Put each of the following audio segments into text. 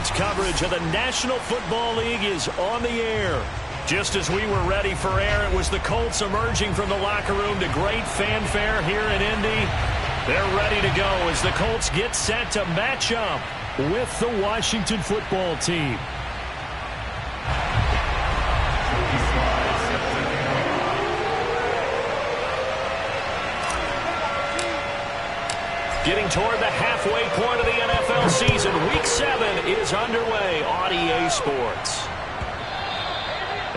Sports coverage of the National Football League is on the air. Just as we were ready for air, it was the Colts emerging from the locker room to great fanfare here in Indy. They're ready to go as the Colts get set to match up with the Washington football team. Getting toward the halfway point of the NFL season, Week 7 is underway on EA Sports.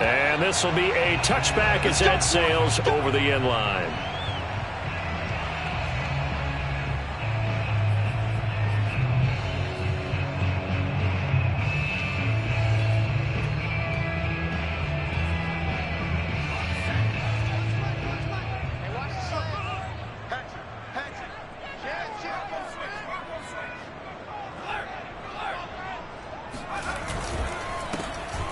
And this will be a touchback as it sails over the end line.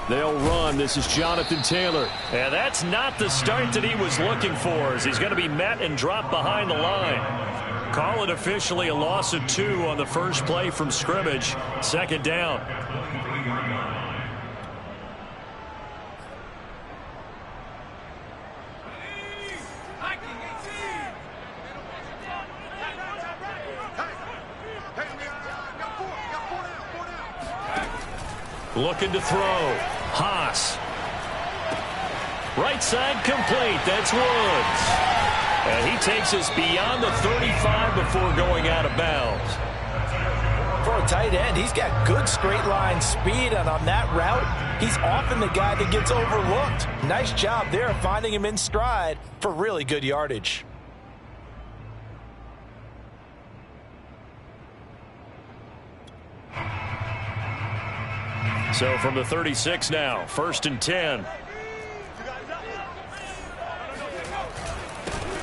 They'll run. This is Jonathan Taylor. And that's not the start that he was looking for, as he's going to be met and dropped behind the line. Call it officially a loss of 2 on the first play from scrimmage. Second down. Looking to throw. Haas. Right side complete. That's Woods. And he takes us beyond the 35 before going out of bounds. For a tight end, he's got good straight line speed, and on that route, he's often the guy that gets overlooked. Nice job there finding him in stride for really good yardage. So from the 36 now, 1st and 10.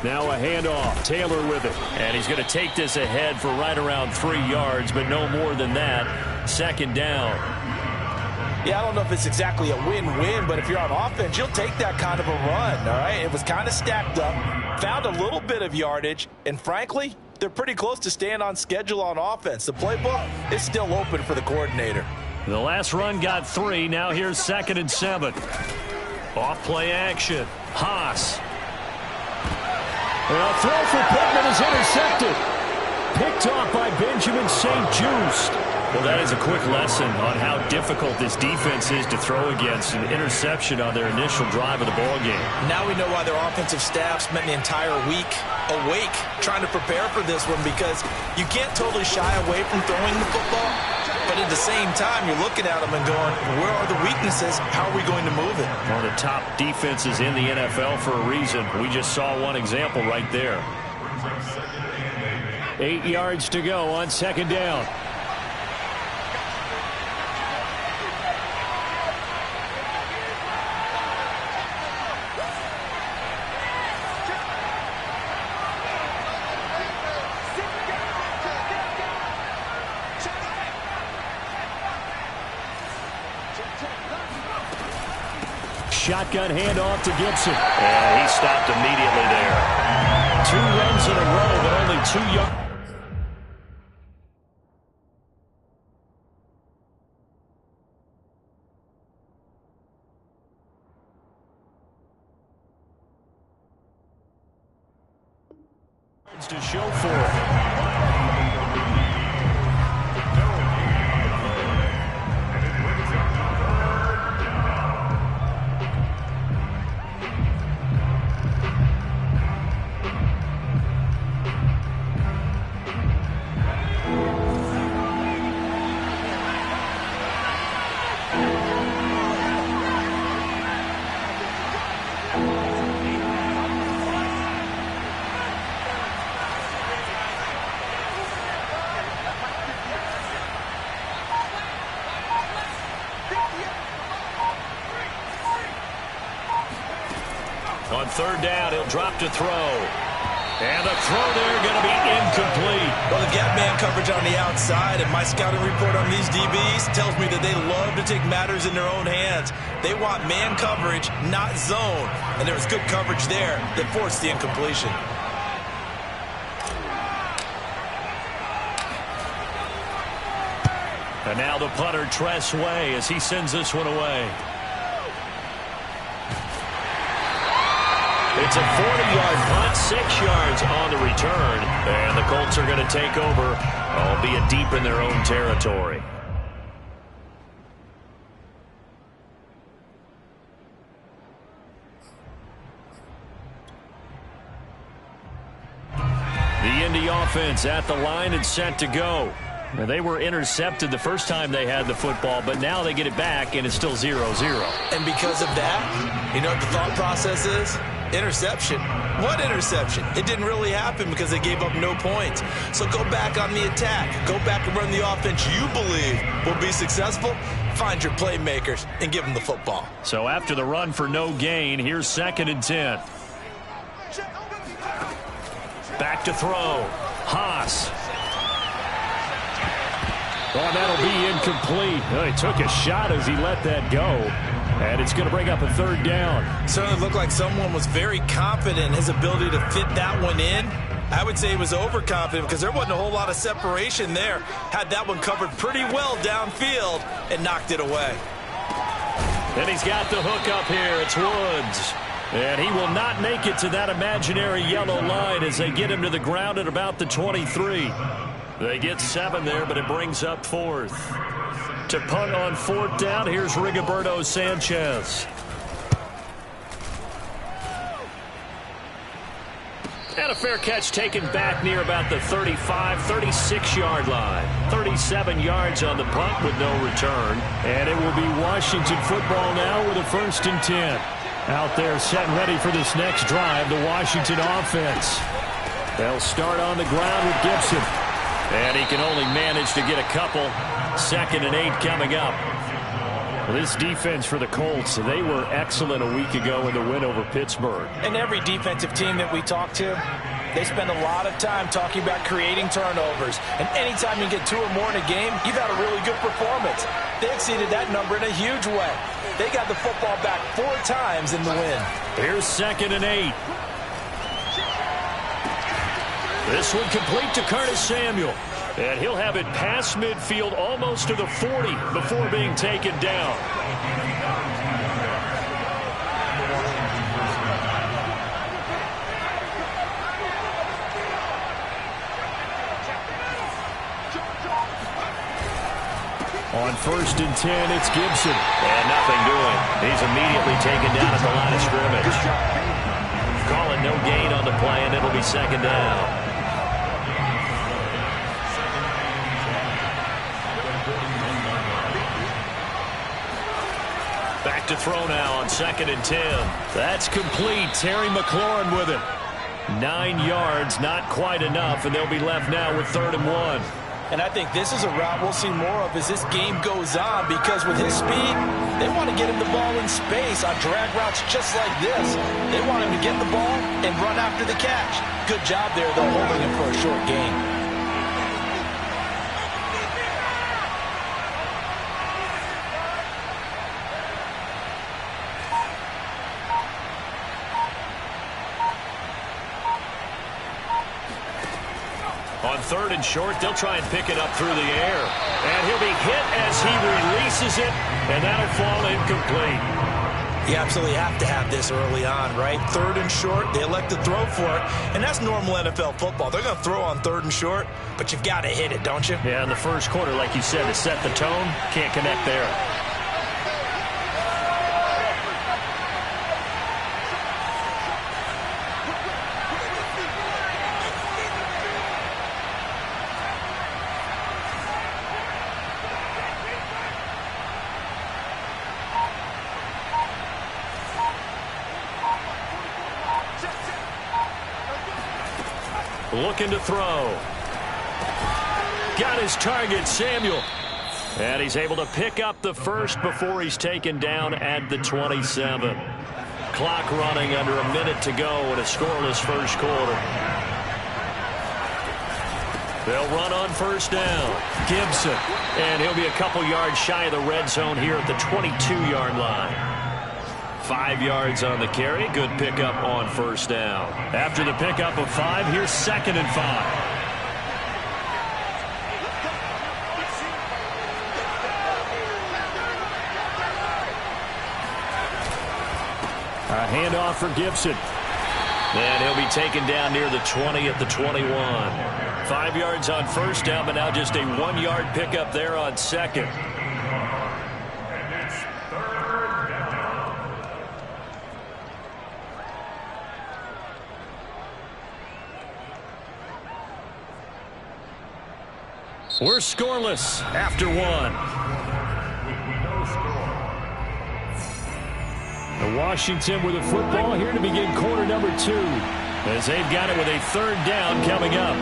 Now a handoff. Taylor with it. And he's going to take this ahead for right around 3 yards, but no more than that. Second down. Yeah, I don't know if it's exactly a win-win, but if you're on offense, you'll take that kind of a run, all right? It was kind of stacked up, found a little bit of yardage, and frankly, they're pretty close to staying on schedule on offense. The playbook is still open for the coordinator. The last run got 3. Now here's 2nd and 7. Off play action. Haas. A throw for Pittman is intercepted. Picked off by Benjamin St-Juste. Well, that is a quick lesson on how difficult this defense is to throw against. An interception on their initial drive of the ballgame. Now we know why their offensive staff spent the entire week awake trying to prepare for this one, because you can't totally shy away from throwing the football. But at the same time, you're looking at them and going, where are the weaknesses? How are we going to move it? One of the top defenses in the NFL for a reason. We just saw one example right there. 8 yards to go on 2nd down. Shotgun handoff to Gibson. And he stopped immediately there. 2 runs in a row, but only 2 yards. To show for it. On 3rd down, he'll drop to throw. And the throw there going to be incomplete. Well, the gap man coverage on the outside, and my scouting report on these DBs tells me that they love to take matters in their own hands. They want man coverage, not zone. And there was good coverage there that forced the incompletion. And now the punter, Tress Way, as he sends this one away. It's a 40-yard punt, 6 yards on the return. And the Colts are going to take over, albeit deep in their own territory. The Indy offense at the line and set to go. Now, they were intercepted the first time they had the football, but now they get it back, and it's still 0-0. And because of that, you know what the thought process is? Interception. What interception? It didn't really happen because they gave up no points. So go back on the attack. Go back and run the offense you believe will be successful. Find your playmakers and give them the football. So after the run for no gain, here's 2nd and 10. Back to throw. Haas. Oh, that'll be incomplete. Oh, he took a shot as he let that go. And it's going to bring up a 3rd down. Certainly looked like someone was very confident in his ability to fit that one in. I would say he was overconfident because there wasn't a whole lot of separation there. Had that one covered pretty well downfield and knocked it away. And he's got the hook up here. It's Woods. And he will not make it to that imaginary yellow line as they get him to the ground at about the 23. They get 7 there, but it brings up 4th. To punt on 4th down, here's Rigoberto Sanchez. And a fair catch taken back near about the 35, 36-yard line. 37 yards on the punt with no return. And it will be Washington football now with a 1st and 10. Out there set and ready for this next drive, the Washington offense. They'll start on the ground with Gibson. And he can only manage to get a couple. 2nd and 8 coming up. Well, this defense for the Colts, they were excellent a week ago in the win over Pittsburgh. And every defensive team that we talk to, they spend a lot of time talking about creating turnovers. And anytime you get 2 or more in a game, you've had a really good performance. They exceeded that number in a huge way. They got the football back 4 times in the win. Here's 2nd and 8. This one complete to Curtis Samuel. And he'll have it past midfield almost to the 40 before being taken down. On 1st and 10, it's Gibson. And nothing doing. He's immediately taken down at the line of scrimmage. Calling no gain on the play, and it'll be 2nd down. Back to throw now on 2nd and 10. That's complete. Terry McLaurin with it. 9 yards, not quite enough, and they'll be left now with 3rd and 1. And I think this is a route we'll see more of as this game goes on, because with his speed, they want to get him the ball in space on drag routes just like this. They want him to get the ball and run after the catch. Good job there, though, holding him for a short gain. On 3rd and short, they'll try and pick it up through the air. And he'll be hit as he releases it, and that'll fall incomplete. You absolutely have to have this early on, right? 3rd and short, they elect to throw for it, and that's normal NFL football. They're going to throw on 3rd and short, but you've got to hit it, don't you? Yeah, in the first quarter, like you said, to set the tone, can't connect there. Looking to throw. Got his target, Samuel. And he's able to pick up the first before he's taken down at the 27. Clock running under a minute to go in a scoreless first quarter. They'll run on 1st down. Gibson. And he'll be a couple yards shy of the red zone here at the 22-yard line. 5 yards on the carry. Good pickup on 1st down. After the pickup of 5, here's 2nd and 5. A handoff for Gibson. And he'll be taken down near the 20 at the 21. 5 yards on first down, but now just a 1-yard pickup there on second. We're scoreless after one. The Washington with the football here to begin quarter number 2. As they've got it with a third down coming up.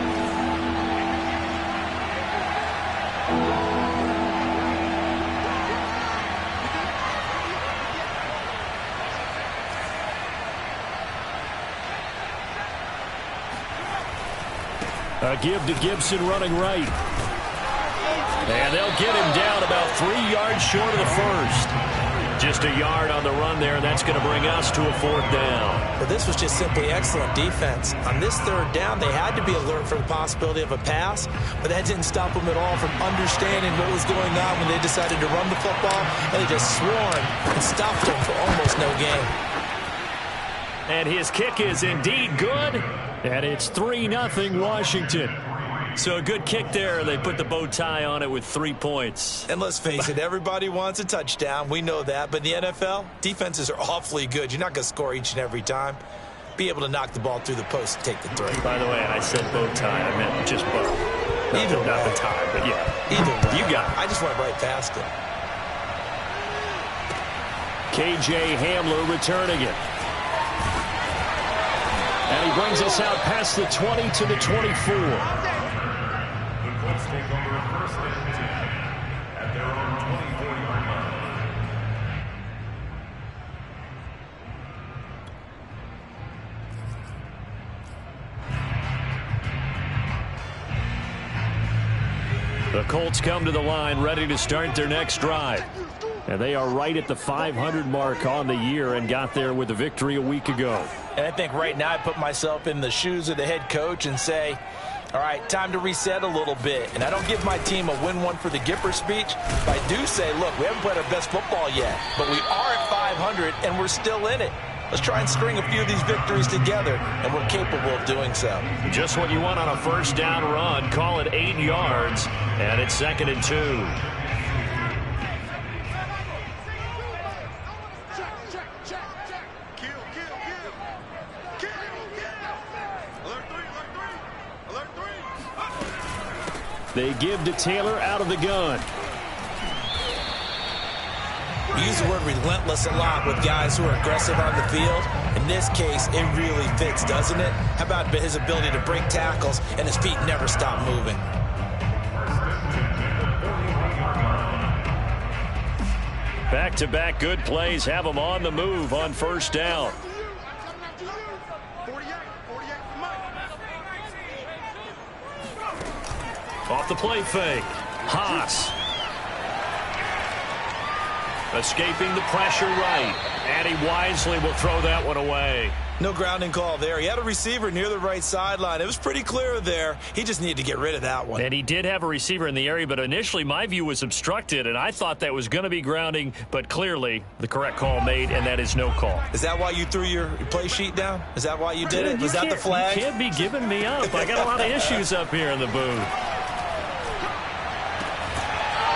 A give to Gibson running right. And they'll get him down about 3 yards short of the first. Just a yard on the run there, and that's going to bring us to a fourth down. Well, this was just simply excellent defense. On this third down, they had to be alert for the possibility of a pass, but that didn't stop them at all from understanding what was going on when they decided to run the football, and they just swarmed and stopped them for almost no gain. And his kick is indeed good, and it's 3-0 Washington. So a good kick there. They put the bow tie on it with 3 points. And let's face it, everybody wants a touchdown. We know that. But in the NFL, defenses are awfully good. You're not going to score each and every time. Be able to knock the ball through the post and take the throw. By the way, I said bow tie. I meant just bow. Either not the tie, but yeah. Either way. You got it. I just went right past it. KJ Hamler returning it. And he brings us out past the 20 to the 24. Let's take over first and 10 at their own 24-yard line. The Colts come to the line ready to start their next drive. And they are right at the 500 mark on the year and got there with a victory a week ago. And I think right now I put myself in the shoes of the head coach and say, all right, time to reset a little bit. And I don't give my team a win one for the Gipper speech, but I do say, look, we haven't played our best football yet, but we are at 500 and we're still in it. Let's try and string a few of these victories together, and we're capable of doing so. Just what you want on a first down run. Call it 8 yards, and it's 2nd and 2. They give to Taylor out of the gun. We use the word relentless a lot with guys who are aggressive on the field. In this case, it really fits, doesn't it? How about his ability to break tackles and his feet never stop moving? Back-to-back good plays have them on the move on first down. Off the play fake. Haas. Escaping the pressure right. And he wisely will throw that one away. No grounding call there. He had a receiver near the right sideline. It was pretty clear there. He just needed to get rid of that one. And he did have a receiver in the area, but initially my view was obstructed, and I thought that was going to be grounding, but clearly the correct call made, and that is no call. Is that why you threw your play sheet down? Is that why you did it? Was that the flag? You can't be giving me up. I got a lot of issues up here in the booth.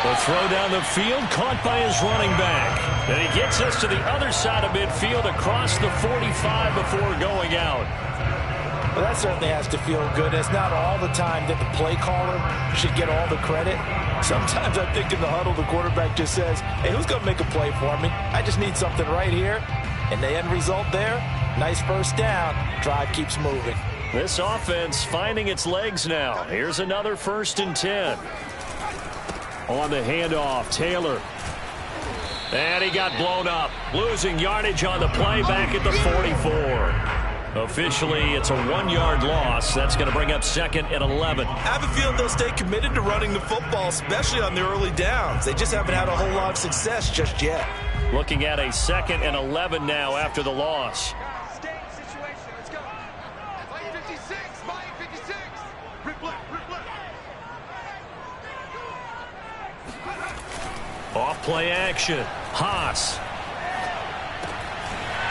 The throw down the field, caught by his running back. And he gets us to the other side of midfield across the 45 before going out. Well, that certainly has to feel good. It's not all the time that the play caller should get all the credit. Sometimes I think in the huddle, the quarterback just says, hey, who's going to make a play for me? I just need something right here. And the end result there, nice first down. Drive keeps moving. This offense finding its legs now. Here's another 1st and 10. On the handoff, Taylor. And he got blown up. Losing yardage on the play back at the 44. Officially, it's a 1-yard loss. That's going to bring up 2nd and 11. I have a feeling they'll stay committed to running the football, especially on the early downs. They just haven't had a whole lot of success just yet. Looking at a 2nd and 11 now after the loss. Off play action. Haas.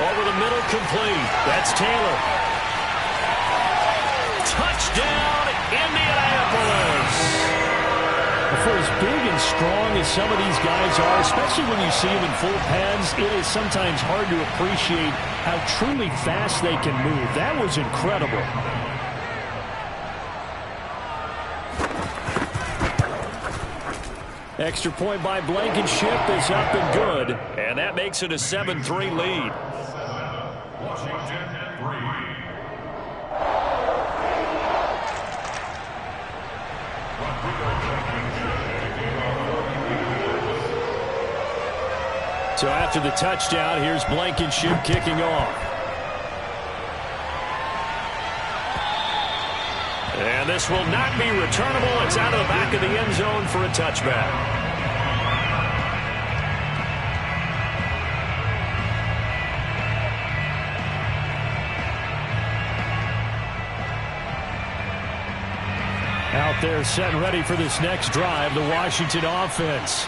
Over the middle, complete. That's Taylor. Touchdown, Indianapolis. For as big and strong as some of these guys are, especially when you see them in full pads, it is sometimes hard to appreciate how truly fast they can move. That was incredible. Extra point by Blankenship is up and good. And that makes it a 7-3 lead. Washington 3. So after the touchdown, here's Blankenship kicking off. And this will not be returnable. It's out of the back of the end zone for a touchback. Out there set and ready for this next drive, the Washington offense.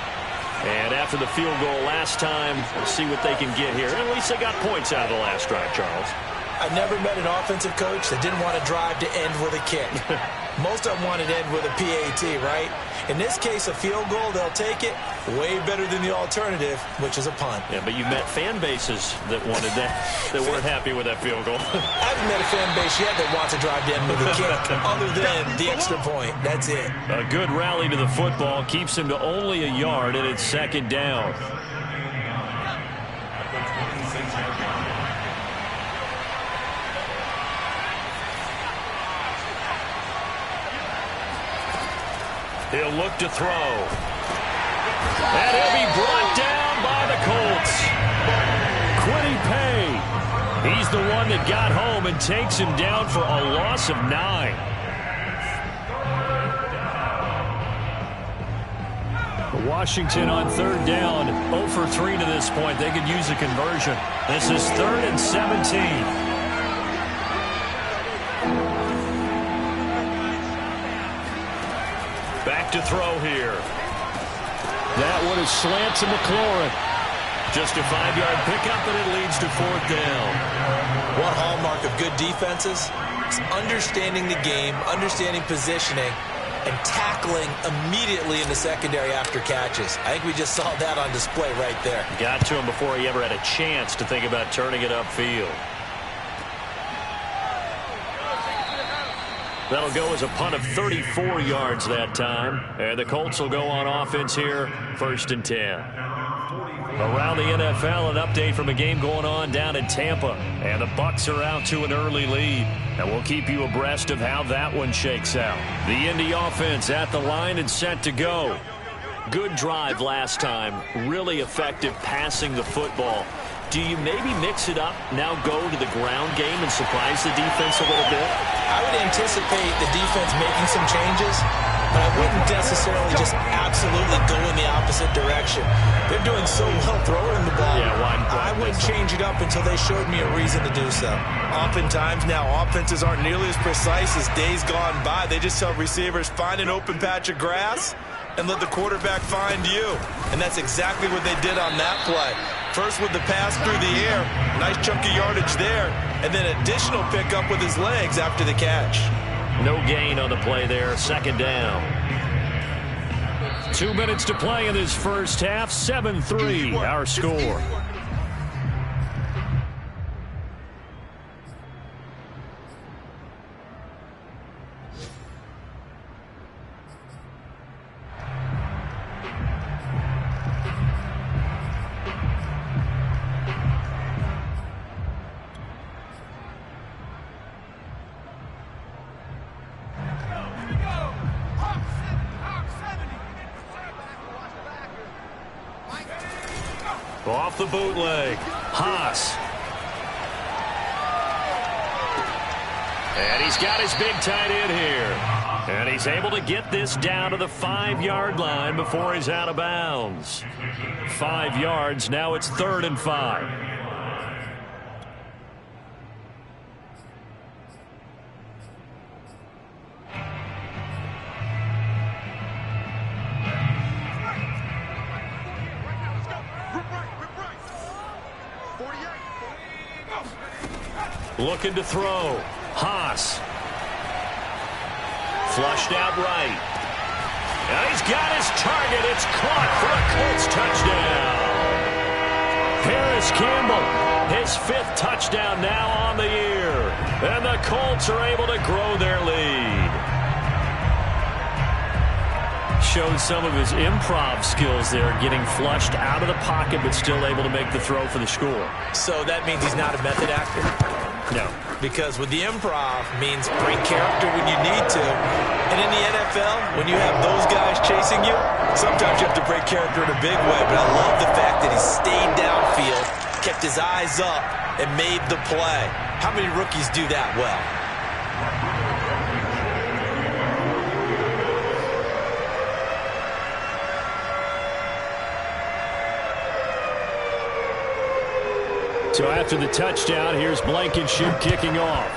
And after the field goal last time, we'll see what they can get here. At least they got points out of the last drive, Charles. I've never met an offensive coach that didn't want to drive to end with a kick. Most of them wanted to end with a PAT, right? In this case, a field goal, they'll take it. Way better than the alternative, which is a punt. Yeah, but you've met fan bases that wanted that, that weren't happy with that field goal. I haven't met a fan base yet that wants to drive to end with a kick, other than the extra point. That's it. A good rally to the football keeps him to only a yard, and it's second down. He'll look to throw. And he'll be brought down by the Colts. Quiddy Pay. He's the one that got home and takes him down for a loss of 9. Washington on third down. 0 for 3 to this point. They could use a conversion. This is 3rd and 17. Back to throw here. That one is slant to McLaurin. Just a 5-yard pickup, and it leads to 4th down. One hallmark of good defenses is understanding the game, understanding positioning, and tackling immediately in the secondary after catches. I think we just saw that on display right there. Got to him before he ever had a chance to think about turning it upfield. That'll go as a punt of 34 yards that time. And the Colts will go on offense here, 1st and 10. Around the NFL, an update from a game going on down in Tampa. And the Bucs are out to an early lead. And we'll keep you abreast of how that one shakes out. The Indy offense at the line and set to go. Good drive last time. Really effective passing the football. Do you maybe mix it up, now go to the ground game and surprise the defense a little bit? I would anticipate the defense making some changes, but I wouldn't necessarily just absolutely go in the opposite direction. They're doing so well throwing the ball. Yeah, why I wouldn't change it up until they showed me a reason to do so. Oftentimes now, offenses aren't nearly as precise as days gone by. They just tell receivers, find an open patch of grass and let the quarterback find you. And that's exactly what they did on that play. First with the pass through the air, nice chunky yardage there, and then additional pickup with his legs after the catch. No gain on the play there, 2nd down. 2 minutes to play in this first half, 7-3 our score. Off the bootleg, Haas. And he's got his big tight end here. And he's able to get this down to the 5-yard line before he's out of bounds. 5 yards, now it's 3rd and 5. Looking to throw. Haas. Flushed out right. And he's got his target. It's caught for a Colts touchdown. Harris Campbell, his 5th touchdown now on the year. And the Colts are able to grow their lead. Showed some of his improv skills there, getting flushed out of the pocket but still able to make the throw for the score. So that means he's not a method actor? No. Because with the improv means break character when you need to. And in the NFL, when you have those guys chasing you, sometimes you have to break character in a big way. But I love the fact that he stayed downfield, kept his eyes up, and made the play. How many rookies do that well? So after the touchdown, here's Blankenship kicking off.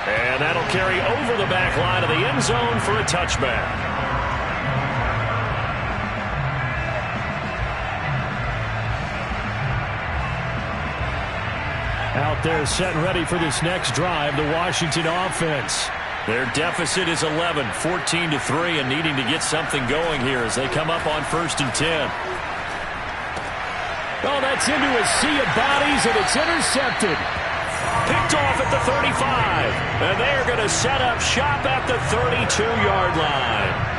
And that'll carry over the back line of the end zone for a touchback. Out there set and ready for this next drive, the Washington offense. Their deficit is 11, 14-3, and needing to get something going here as they come up on 1st and 10. Oh, that's into a sea of bodies, and it's intercepted. Picked off at the 35. And they're going to set up shop at the 32-yard line.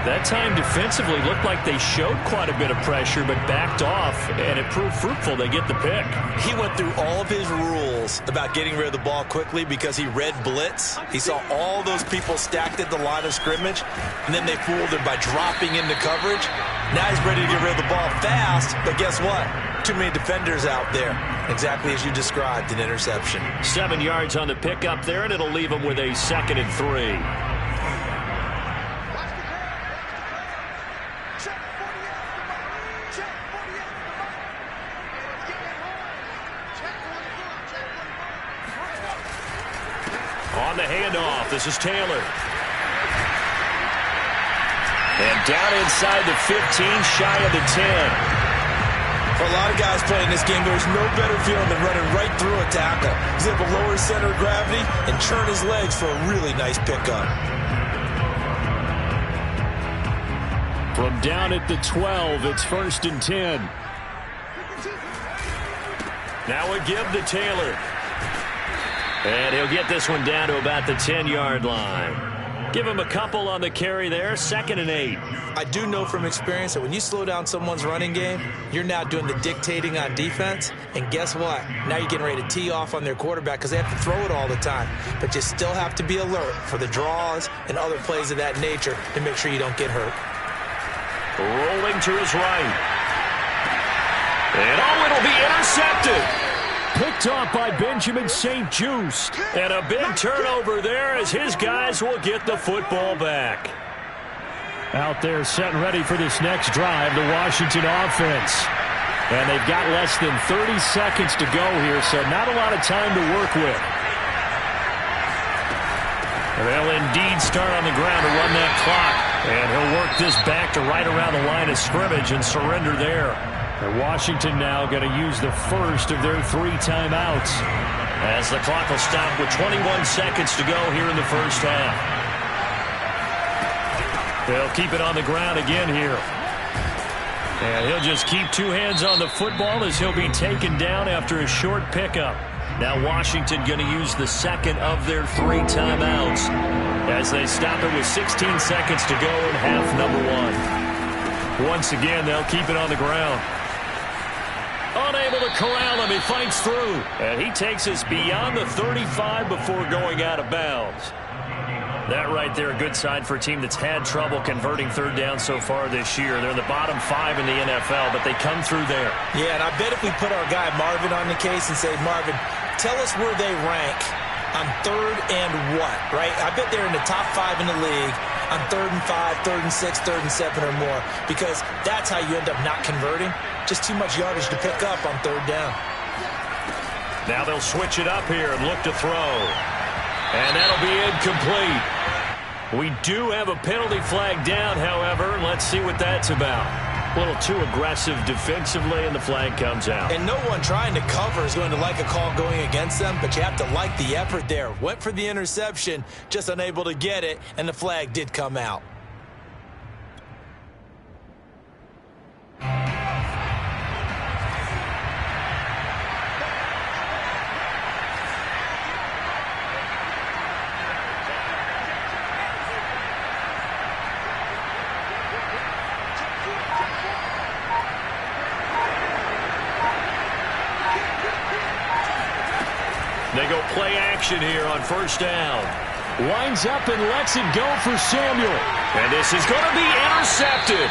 That time defensively looked like they showed quite a bit of pressure, but backed off, and it proved fruitful. They get the pick. He went through all of his rules about getting rid of the ball quickly because he read blitz. He saw all those people stacked at the line of scrimmage, and then they fooled him by dropping into coverage. Now he's ready to get rid of the ball fast, but guess what? Too many defenders out there. Exactly as you described, an interception. 7 yards on the pickup there, and it'll leave him with a 2nd and 3. On the handoff, this is Taylor. And down inside the 15, shy of the 10. For a lot of guys playing this game, there's no better feeling than running right through a tackle. He's able to lower his center of gravity and churn his legs for a really nice pickup. From down at the 12, it's 1st and 10. Now a give to Taylor. And he'll get this one down to about the 10-yard line. Give him a couple on the carry there, 2nd and 8. I do know from experience that when you slow down someone's running game, you're now doing the dictating on defense. And guess what? Now you're getting ready to tee off on their quarterback because they have to throw it all the time. But you still have to be alert for the draws and other plays of that nature to make sure you don't get hurt. Rolling to his right. And oh, it'll be intercepted. Picked off by Benjamin St-Juste. And a big turnover there as his guys will get the football back. Out there set and ready for this next drive, the Washington offense. And they've got less than 30 seconds to go here, so not a lot of time to work with. And they'll indeed start on the ground to run that clock. And he'll work this back to right around the line of scrimmage and surrender there. And Washington now going to use the first of their 3 timeouts as the clock will stop with 21 seconds to go here in the first half. They'll keep it on the ground again here. And he'll just keep 2 hands on the football as he'll be taken down after a short pickup. Now Washington going to use the 2nd of their 3 timeouts as they stop it with 16 seconds to go in half number 1. Once again, they'll keep it on the ground. Unable to corral him, he fights through. And he takes us beyond the 35 before going out of bounds. That right there, a good sign for a team that's had trouble converting 3rd down so far this year. They're in the bottom 5 in the NFL, but they come through there. Yeah, and I bet if we put our guy Marvin on the case and say, Marvin, tell us where they rank on 3rd and what, right? I bet they're in the top 5 in the league on 3rd and 5, 3rd and 6, 3rd and 7 or more, because that's how you end up not converting. Just too much yardage to pick up on 3rd down. Now they'll switch it up here and look to throw. And that'll be incomplete. We do have a penalty flag down, however. Let's see what that's about. A little too aggressive defensively, and the flag comes out. And no one trying to cover is going to like a call going against them, but you have to like the effort there. Went for the interception, just unable to get it, and the flag did come out. They go play action here on first down. Winds up and lets it go for Samuel. And this is going to be intercepted.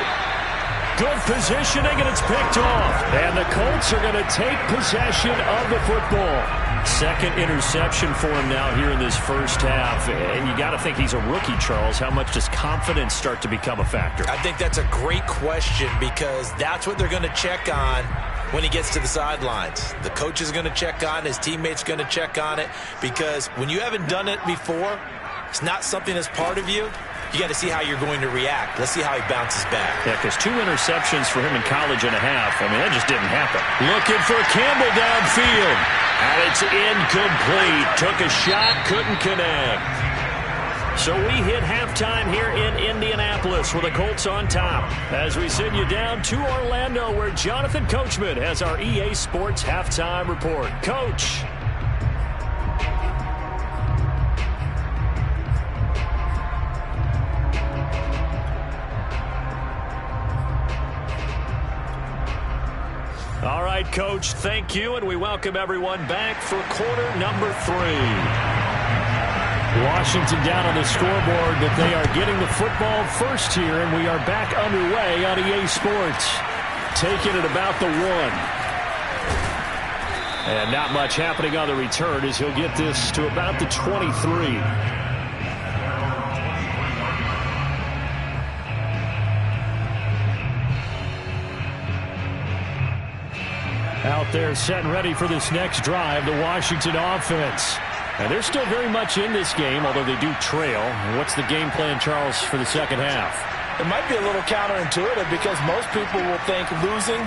Good positioning, and it's picked off. And the Colts are going to take possession of the football. Second interception for him now here in this first half. And you got to think he's a rookie, Charles. How much does confidence start to become a factor? I think that's a great question because that's what they're going to check on when he gets to the sidelines. The coach is going to check on it. His teammates going to check on it because when you haven't done it before, it's not something that's part of you. You got to see how you're going to react. Let's see how he bounces back. Yeah, because 2 interceptions for him in college and a half. I mean, that just didn't happen. Looking for Campbell downfield. And it's incomplete. Took a shot, couldn't connect. So we hit halftime here in Indianapolis with the Colts on top. As we send you down to Orlando, where Jonathan Coachman has our EA Sports halftime report. Coach. All right, Coach, thank you, and we welcome everyone back for quarter number 3. Washington down on the scoreboard, but they are getting the football first here, and we are back underway on EA Sports. Taking it about the 1. And not much happening on the return as he'll get this to about the 23. Out there set and ready for this next drive, the Washington offense. And they're still very much in this game, although they do trail. What's the game plan, Charles, for the second half? It might be a little counterintuitive because most people will think losing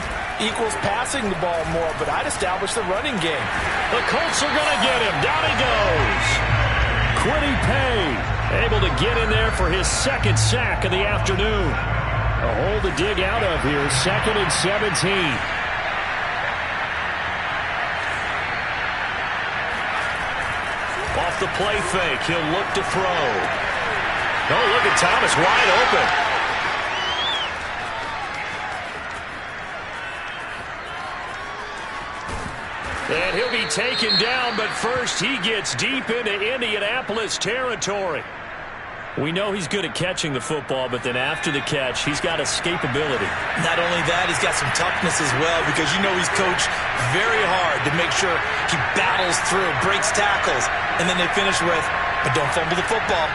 equals passing the ball more, but I'd establish the running game. The Colts are going to get him. Down he goes. Quiddy Pay able to get in there for his second sack of the afternoon. A hole to dig out of here. 2nd and 17. Off the play fake, he'll look to throw. Oh, look at Thomas wide open. And he'll be taken down, but first he gets deep into Indianapolis territory. We know he's good at catching the football, but then after the catch, he's got escapability. Not only that, he's got some toughness as well because you know he's coached very hard to make sure he battles through, breaks tackles, and then they finish with, but don't fumble the football.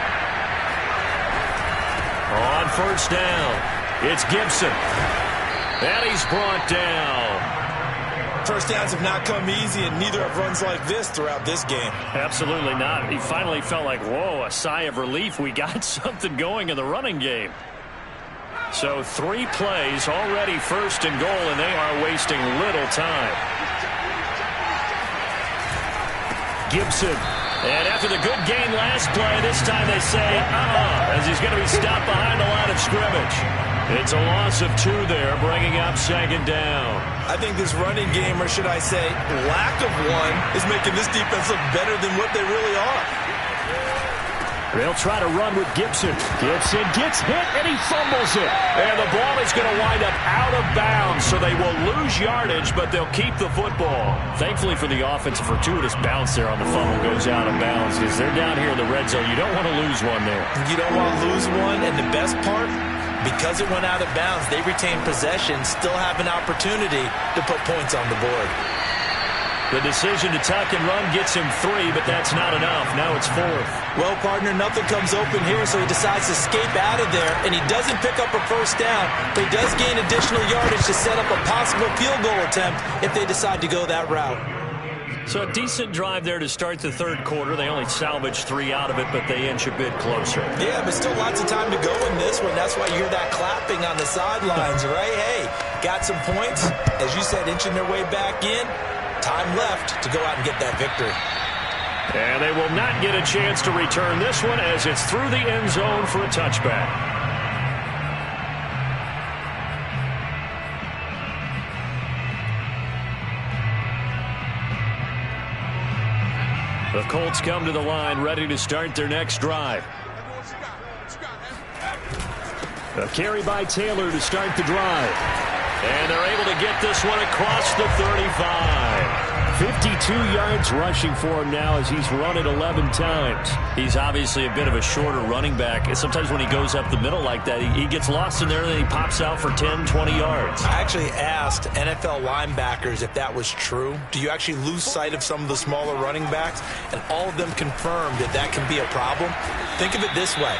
On first down, it's Gibson. And he's brought down. First downs have not come easy, and neither have runs like this throughout this game. Absolutely not. He finally felt like, whoa, a sigh of relief. We got something going in the running game. So 3 plays, already 1st and goal, and they are wasting little time. Gibson. And after the good gain last play, this time they say, as he's going to be stopped behind the line of scrimmage. It's a loss of 2 there, bringing up 2nd down. I think this running game, or should I say lack of one, is making this defense look better than what they really are. They'll try to run with Gibson. Gibson gets hit, and he fumbles it. And the ball is going to wind up out of bounds, so they will lose yardage, but they'll keep the football. Thankfully for the offense, a fortuitous bounce there on the fumble goes out of bounds because they're down here in the red zone. You don't want to lose one there. You don't want to lose one, and the best part, because it went out of bounds, they retain possession, still have an opportunity to put points on the board. The decision to tuck and run gets him 3, but that's not enough. Now it's 4th. Well, partner, nothing comes open here, so he decides to escape out of there, and he doesn't pick up a first down, but he does gain additional yardage to set up a possible field goal attempt if they decide to go that route. So a decent drive there to start the third quarter. They only salvaged 3 out of it, but they inch a bit closer. Yeah, but still lots of time to go in this one. That's why you hear that clapping on the sidelines, right? Hey, got some points. As you said, inching their way back in. Time left to go out and get that victory. And they will not get a chance to return this one as it's through the end zone for a touchback. The Colts come to the line, ready to start their next drive. A carry by Taylor to start the drive. And they're able to get this one across the 35. 52 yards rushing for him now as he's run it 11 times. He's obviously a bit of a shorter running back. And sometimes when he goes up the middle like that, he gets lost in there and then he pops out for 10, 20 yards. I actually asked NFL linebackers if that was true. Do you actually lose sight of some of the smaller running backs? And all of them confirmed that that can be a problem. Think of it this way.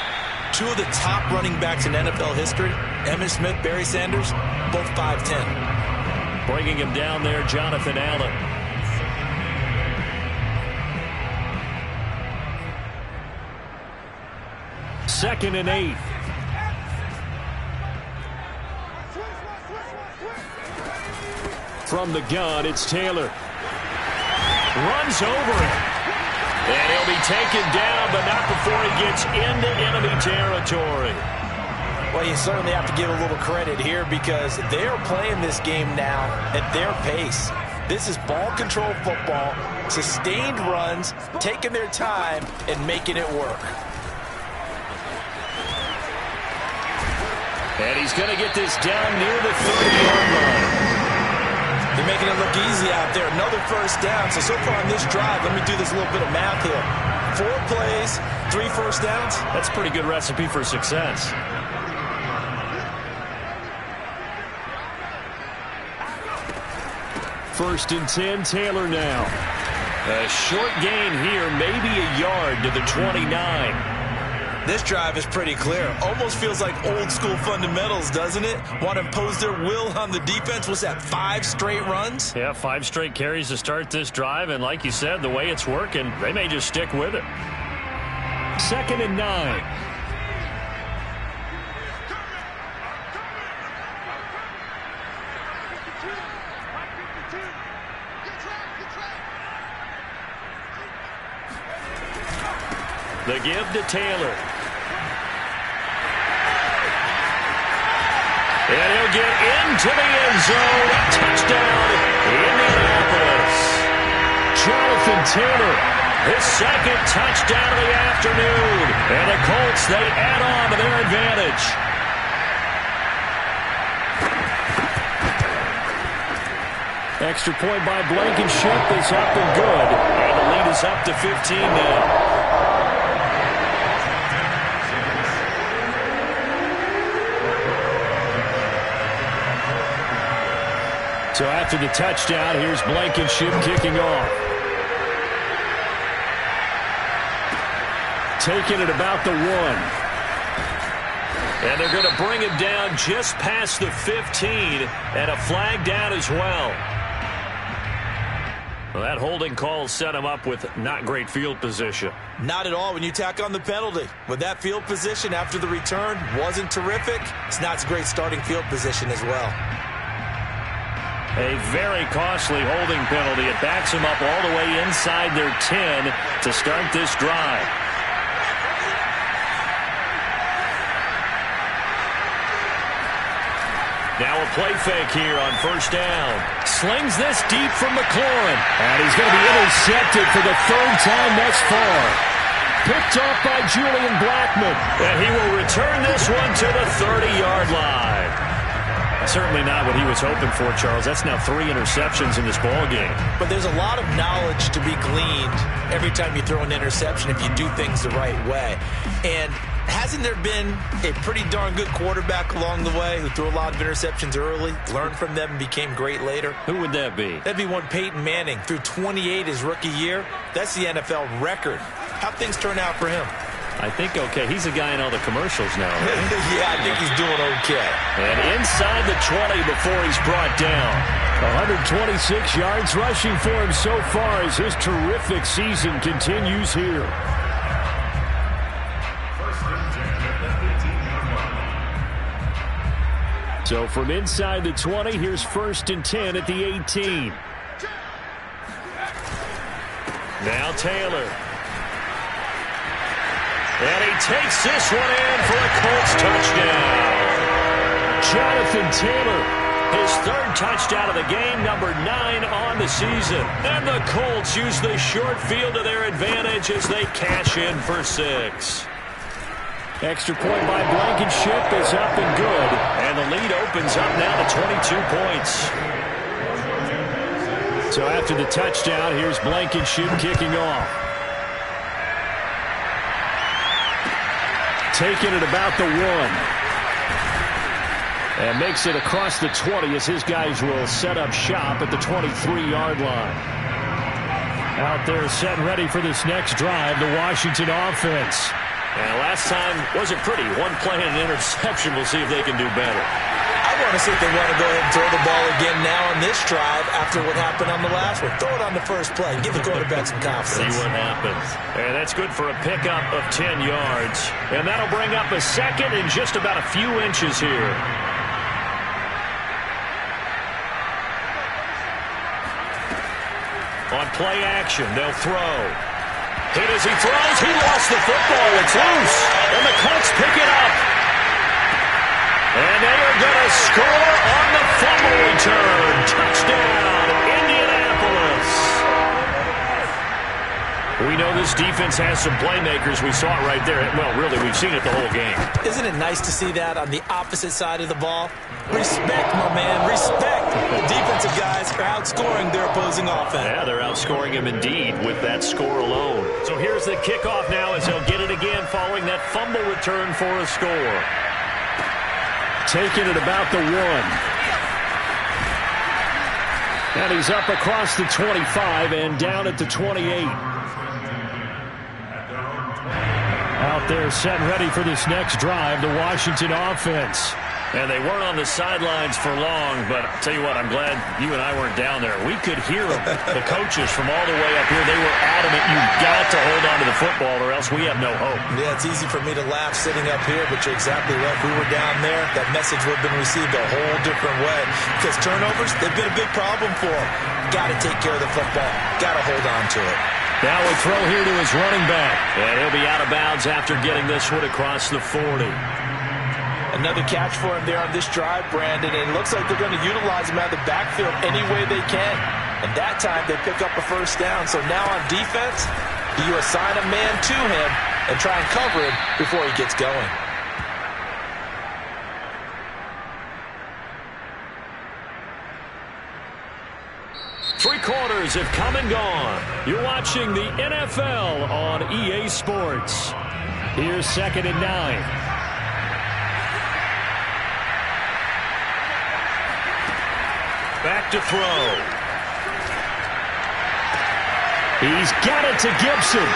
2 of the top running backs in NFL history, Emmitt Smith, Barry Sanders, both 5'10". Bringing him down there, Jonathan Allen. Second and 8. From the gun, it's Taylor. Runs over it. And he'll be taken down, but not before he gets into enemy territory. Well, you certainly have to give a little credit here because they're playing this game now at their pace. This is ball control football, sustained runs, taking their time and making it work. And he's going to get this down near the 30-yard line. They're making it look easy out there. Another first down. So far on this drive, let me do this little bit of math here. 4 plays, 3 first downs. That's a pretty good recipe for success. First and 10, Taylor now. A short gain here, maybe a yard to the 29. This drive is pretty clear. Almost feels like old school fundamentals, doesn't it? Want to impose their will on the defense. What's that, 5 straight runs? Yeah, 5 straight carries to start this drive. And like you said, the way it's working, they may just stick with it. Second and 9. The give to Taylor. And he'll get into the end zone. Touchdown, Indianapolis. Jonathan Taylor, his second touchdown of the afternoon. And the Colts, they add on to their advantage. Extra point by Blankenship is up and good. And the lead is up to 15 now. So after the touchdown, here's Blankenship kicking off. Taking it about the 1. And they're going to bring him down just past the 15, and a flag down as well. Well, that holding call set him up with not great field position. Not at all when you tack on the penalty. With that field position after the return wasn't terrific. It's not a great starting field position as well. A very costly holding penalty. It backs them up all the way inside their 10 to start this drive. Now a play fake here on first down. Slings this deep from McLaurin. And he's going to be intercepted for the 3rd time thus far. Picked off by Julian Blackmon. And he will return this one to the 30-yard line. Certainly not what he was hoping for, Charles. That's now 3 interceptions in this ball game. But there's a lot of knowledge to be gleaned every time you throw an interception if you do things the right way. And hasn't there been a pretty darn good quarterback along the way who threw a lot of interceptions early, learned from them, and became great later? Who would that be? That'd be one Peyton Manning. Threw 28 his rookie year. That's the NFL record. How'd things turn out for him? I think okay. He's a guy in all the commercials now, right? Yeah, I think he's doing okay. And inside the 20 before he's brought down. 126 yards rushing for him so far as his terrific season continues here. So from inside the 20, here's 1st and 10 at the 18. Now Taylor. And he takes this one in for a Colts touchdown. Jonathan Taylor, his 3rd touchdown of the game, number 9 on the season. And the Colts use the short field to their advantage as they cash in for 6. extra point by Blankenship is up and good. And the lead opens up now to 22 points. So after the touchdown, here's Blankenship kicking off. Taking it about the 1. And makes it across the 20 as his guys will set up shop at the 23-yard line. Out there set ready for this next drive, the Washington offense. And last time wasn't pretty. 1 play and an interception. We'll see if they can do better. I want to see if they want to go ahead and throw the ball again now on this drive after what happened on the last one. Throw it on the first play. Give the quarterback some confidence. See what happens. And that's good for a pickup of 10 yards. And that'll bring up a 2nd and just about a few inches here. On play action, they'll throw. Hit as he throws. He lost the football. It's loose. And the Colts pick it up. And they are going to score on the fumble return. Touchdown, Indianapolis. We know this defense has some playmakers. We saw it right there. Well, really, we've seen it the whole game. Isn't it nice to see that on the opposite side of the ball? Respect, my man, respect. The defensive guys are outscoring their opposing offense. Yeah, they're outscoring him indeed with that score alone. So here's the kickoff now as he'll get it again following that fumble return for a score. Taking it about the 1. And he's up across the 25 and down at the 28. Out there set ready for this next drive, the Washington offense. And they weren't on the sidelines for long, but I'll tell you what, I'm glad you and I weren't down there. We could hear them, the coaches from all the way up here. They were adamant, you've got to hold on to the football or else we have no hope. Yeah, it's easy for me to laugh sitting up here, but you're exactly right. If we were down there, that message would have been received a whole different way. Because turnovers, they've been a big problem for them. Got to take care of the football. Got to hold on to it. Now a throw here to his running back. And he'll be out of bounds after getting this one across the 40. Another catch for him there on this drive, Brandon, and it looks like they're going to utilize him out of the backfield any way they can. And that time they pick up a first down. So now on defense, you assign a man to him and try and cover him before he gets going. Three quarters have come and gone. You're watching the NFL on EA Sports. Here's 2nd and 9. Back to throw. He's got it to Gibson.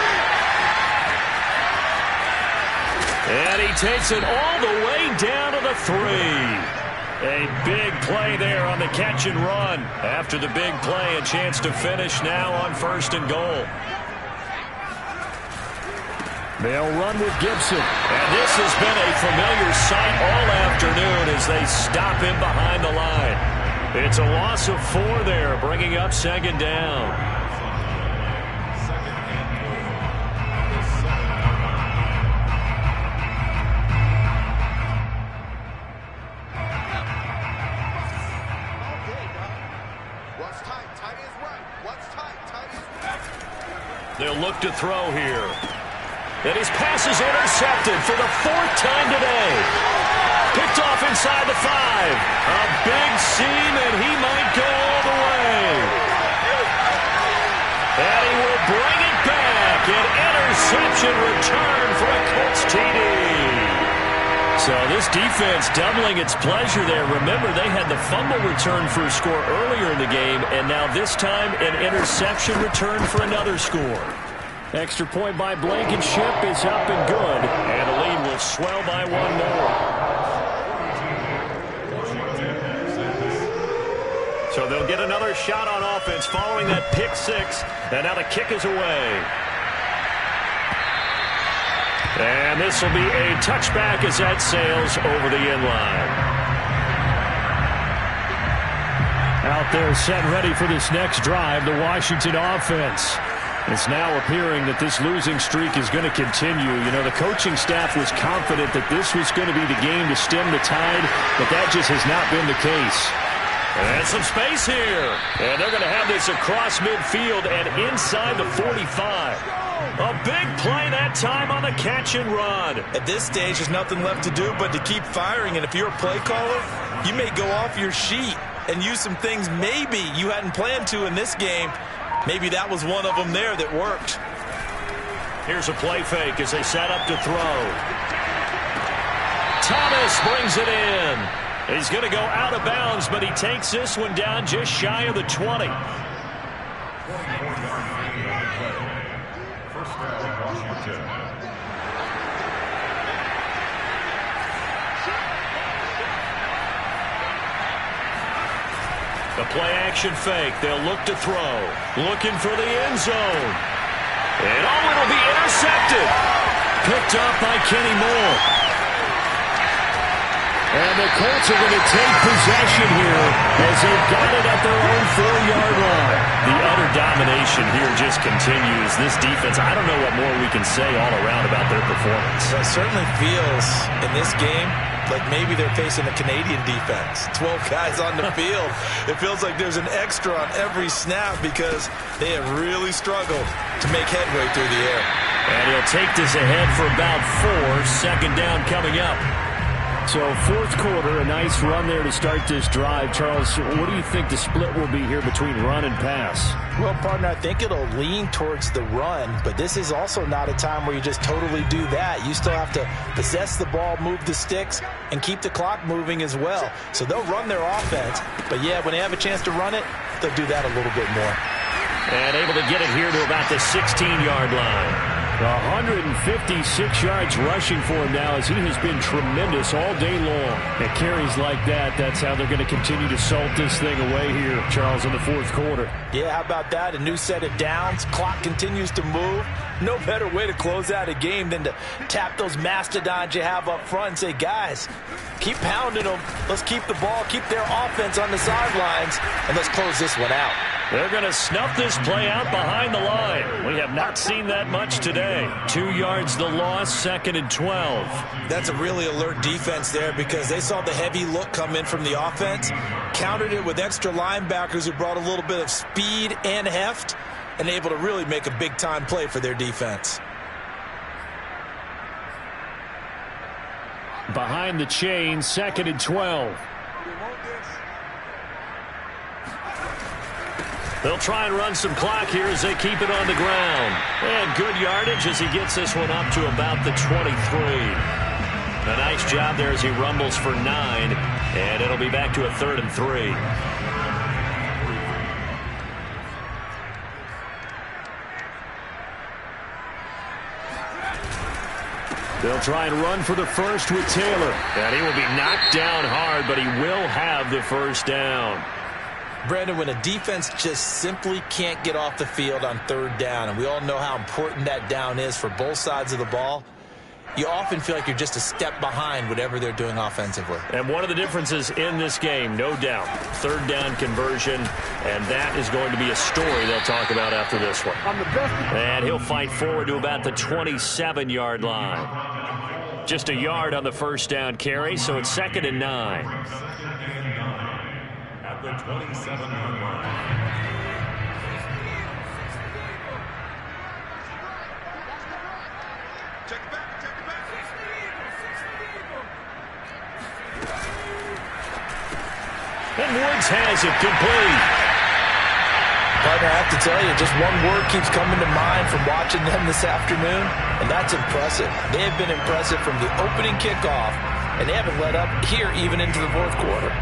And he takes it all the way down to the 3. A big play there on the catch and run. After the big play, a chance to finish now on 1st and goal. They'll run with Gibson. And this has been a familiar sight all afternoon as they stop him behind the line. It's a loss of 4 there, bringing up 2nd down. They'll look to throw here. And his pass is intercepted for the 4th time today. Picked off inside the 5. A big seam, and he might go all the way. And he will bring it back. An interception return for a Colts TD. So this defense doubling its pleasure there. Remember, they had the fumble return for a score earlier in the game, and now this time an interception return for another score. Extra point by Blankenship is up and good. And the lead will swell by one more. So they'll get another shot on offense following that pick six. And now the kick is away. And this will be a touchback as that sails over the end line. Out there set ready for this next drive, the Washington offense. It's now appearing that this losing streak is going to continue. You know, the coaching staff was confident that this was going to be the game to stem the tide, but that just has not been the case. And some space here. And they're going to have this across midfield and inside the 45. A big play that time on the catch and run. At this stage, there's nothing left to do but to keep firing. And if you're a play caller, you may go off your sheet and use some things maybe you hadn't planned to in this game. Maybe that was one of them there that worked. Here's a play fake as they set up to throw. Thomas brings it in. He's going to go out of bounds, but he takes this one down just shy of the 20. The play action fake. They'll look to throw. Looking for the end zone. And it'll be intercepted. Picked up by Kenny Moore. And the Colts are going to take possession here as they've got it at their own 4-yard line. The utter domination here just continues. This defense, I don't know what more we can say all around about their performance. It certainly feels in this game like maybe they're facing a Canadian defense. 12 guys on the field. It feels like there's an extra on every snap because they have really struggled to make headway through the air. And he'll take this ahead for about 4. Second down coming up. So fourth quarter, a nice run there to start this drive. Charles, what do you think the split will be here between run and pass? Well, partner, I think it'll lean towards the run, but this is also not a time where you just totally do that. You still have to possess the ball, move the sticks, and keep the clock moving as well. So they'll run their offense, but yeah, when they have a chance to run it, they'll do that a little bit more. And able to get it here to about the 16-yard line. 156 yards rushing for him now as he has been tremendous all day long. At carries like that, that's how they're going to continue to salt this thing away here, Charles, in the fourth quarter. Yeah, how about that? A new set of downs. Clock continues to move. No better way to close out a game than to tap those mastodons you have up front and say, guys, keep pounding them. Let's keep the ball, keep their offense on the sidelines, and let's close this one out. They're going to snuff this play out behind the line. We have not seen that much today. 2 yards the loss, 2nd and 12. That's a really alert defense there because they saw the heavy look come in from the offense, countered it with extra linebackers who brought a little bit of speed and heft, and able to really make a big-time play for their defense. Behind the chain, 2nd and 12. They'll try and run some clock here as they keep it on the ground. And good yardage as he gets this one up to about the 23. A nice job there as he rumbles for 9. And it'll be back to a 3rd and 3. They'll try and run for the first with Taylor. And he will be knocked down hard, but he will have the first down. Brandon, when a defense just simply can't get off the field on 3rd down, and we all know how important that down is for both sides of the ball, you often feel like you're just a step behind whatever they're doing offensively. And one of the differences in this game, no doubt, 3rd down conversion, and that is going to be a story they'll talk about after this one. And he'll fight forward to about the 27-yard line. Just a yard on the first down carry, so it's 2nd and 9. At the 27-yard line. And Woods has it complete. Partner, I have to tell you, just one word keeps coming to mind from watching them this afternoon, and that's impressive. They have been impressive from the opening kickoff, and they haven't let up here even into the fourth quarter.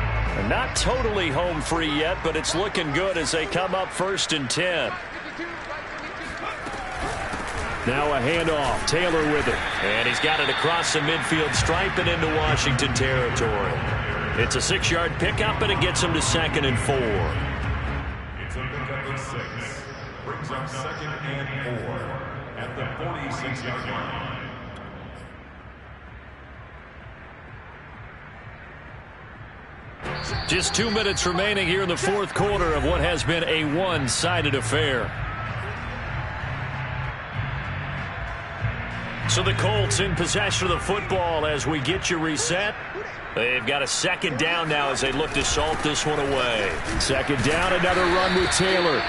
Not totally home free yet, but it's looking good as they come up 1st and 10. Now a handoff. Taylor with it. And he's got it across the midfield stripe and into Washington territory. It's a 6-yard pickup, and it gets him to 2nd and 4. It's a pickup of 6. Brings up 2nd and 4 at the 46-yard line. Just 2 minutes remaining here in the fourth quarter of what has been a one-sided affair. So the Colts in possession of the football as we get you reset. They've got a 2nd down now as they look to salt this one away. 2nd down, another run with Taylor.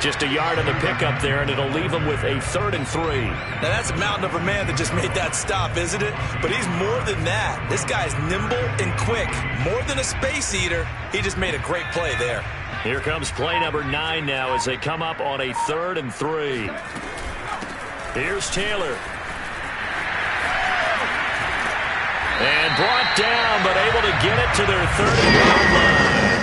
Just a yard on the pickup there, and it'll leave them with a 3rd and 3. Now, that's a mountain of a man that just made that stop, isn't it? But he's more than that. This guy's nimble and quick. More than a space eater, he just made a great play there. Here comes play number 9 now as they come up on a 3rd and 3. Here's Taylor. And brought down, but able to get it to their 30-yard line.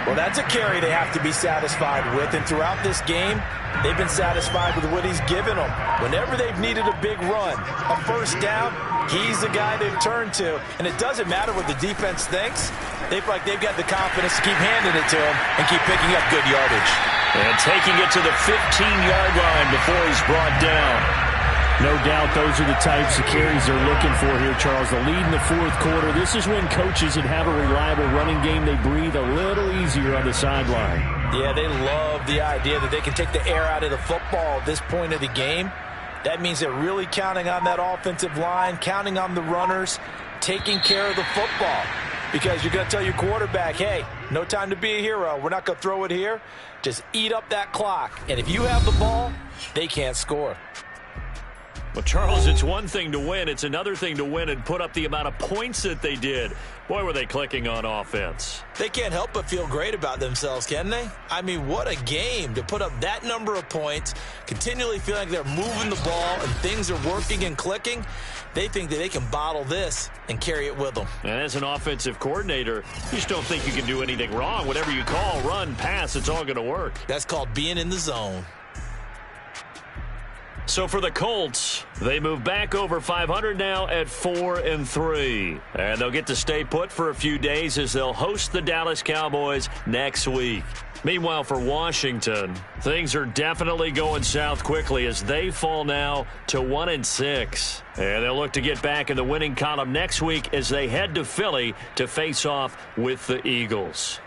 Well, that's a carry they have to be satisfied with, and throughout this game, they've been satisfied with what he's given them. Whenever they've needed a big run, a 1st down, he's the guy they've turned to. And it doesn't matter what the defense thinks. They feel like they've got the confidence to keep handing it to him and keep picking up good yardage. And taking it to the 15-yard line before he's brought down. No doubt those are the types of carries they're looking for here, Charles. The lead in the fourth quarter. This is when coaches that have a reliable running game, they breathe a little easier on the sideline. Yeah, they love the idea that they can take the air out of the football at this point of the game. That means they're really counting on that offensive line, counting on the runners, taking care of the football. Because you're going to tell your quarterback, hey, no time to be a hero. We're not going to throw it here. Just eat up that clock. And if you have the ball, they can't score. Well, Charles, it's one thing to win. It's another thing to win and put up the amount of points that they did. Boy, were they clicking on offense. They can't help but feel great about themselves, can they? I mean, what a game to put up that number of points, continually feel like they're moving the ball and things are working and clicking. They think that they can bottle this and carry it with them. And as an offensive coordinator, you just don't think you can do anything wrong. Whatever you call, run, pass, it's all going to work. That's called being in the zone. So for the Colts, they move back over 500 now at 4 and 3. And they'll get to stay put for a few days as they'll host the Dallas Cowboys next week. Meanwhile, for Washington, things are definitely going south quickly as they fall now to 1 and 6. And they'll look to get back in the winning column next week as they head to Philly to face off with the Eagles.